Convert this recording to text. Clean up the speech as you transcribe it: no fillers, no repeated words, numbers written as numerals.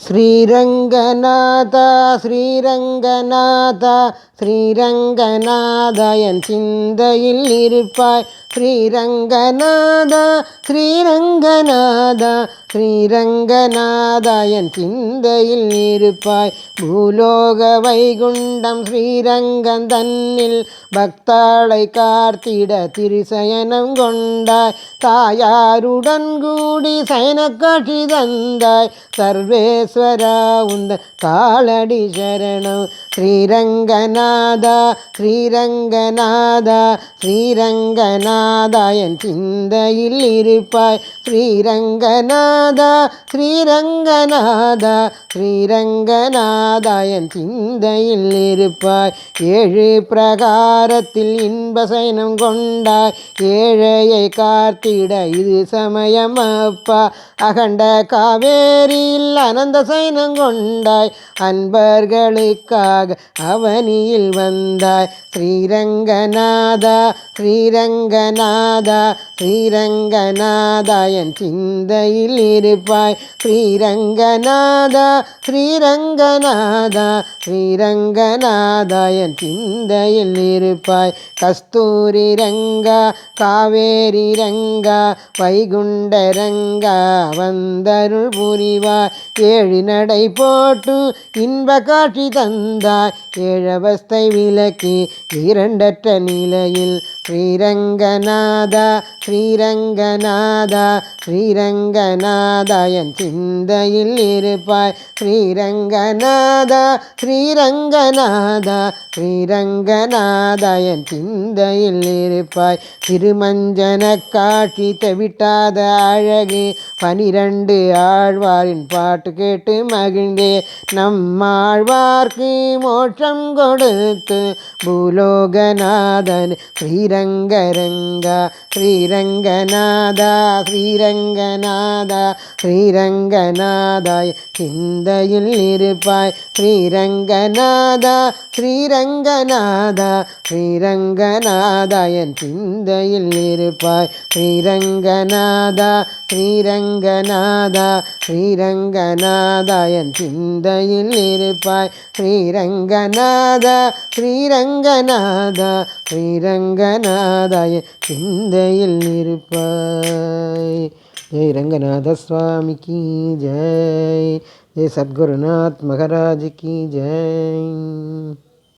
ஸ்ரீரங்கநாத ஸ்ரீரங்கநாத ஸ்ரீரங்கநாத என் சிந்தையில் இருப்பாய். ஸ்ரீரங்கநாத ஸ்ரீரங்கநாத ஸ்ரீரங்கநாத என் சிந்தையில் இருப்பாய். பூலோக வைகுண்டம் ஸ்ரீரங்கன் தன்னில் பக்தாளை காத்திட திருசயனம் கொண்டாய். தாயாருடன் கூடி சயனக்காட்சி தந்தாய். சர்வேஸ்வரா உந்த காலடி சரணம். ஸ்ரீரங்கநாத ஸ்ரீரங்கநாத ஸ்ரீரங்கநாத என் சிந்தையில் இருப்பாய். ஸ்ரீரங்கநாத ஸ்ரீரங்கநாத ஸ்ரீரங்கநாத என் சிந்தையில் இருப்பாய். ஏழு பிரகாரத்தில் இன்பசயனம் கொண்டாய். ஏழையை காத்திட இது சமயம் அப்பா. அகண்ட காவேரியில் அனந்த சயனம் கொண்டாய். அன்பர்களுக்காக அவனியில் வந்தாய். ஸ்ரீரங்கநாத ஸ்ரீரங்கநாத ஸ்ரீரங்கநாத என் சிந்தையில் இருப்பாய். ஸ்ரீரங்கநாத ஸ்ரீரங்கநாத ஸ்ரீரங்கநாத என் சிந்தையில் இருப்பாய். கஸ்தூரி ரங்கா காவேரி ரங்கா வைகுண்ட ரங்கா வந்தருள் புரிவாய். ஏழு நடை போட்டு இன்ப காட்சி தந்தாய். ஏழவஸ்தை விலக்கி இரண்டற்ற நிலையில். ஸ்ரீரங்கநாத ஸ்ரீரங்கநாத ஸ்ரீரங்கநாத என் சிந்தையில் இருப்பாய். ஸ்ரீரங்கநாத ஸ்ரீரங்கநாத ஸ்ரீரங்கநாத என் சிந்தையில் இருப்பாய். திருமஞ்சன காட்சி தவிட்டாத அழகு 12 ஆழ்வாரின் பாட்டு கேட்டு மகிழ்ந்தே. நம்மாழ்வார்க்கு மோட்சம் கொடுத்து பூலோகநாதன் ஸ்ரீரங்கரங்கா. ஸ்ரீரங்கநாத ஸ்ரீரங்கநாத ஸ்ரீரங்கநாத சிந்தையில் இருப்பாய். ஸ்ரீரங்கநாத ஸ்ரீரங்கநாத ஸ்ரீரங்கநாத என் சிந்தையில் இருப்பாய். ஸ்ரீரங்கநாத ஸ்ரீரங்கநாத ஸ்ரீரங்கநாத என் சிந்தையில் இருப்பாய். ஸ்ரீரங்கநாத ஸ்ரீரங்கநாத ஸ்ரீரங்கநாத என் சிந்தையில் இருப்பாய். ஜெய் ரங்கநாத சுவாமி கி ஜெய். ஜெய் சத்குருநாத் மகாராஜ் கி ஜெய்.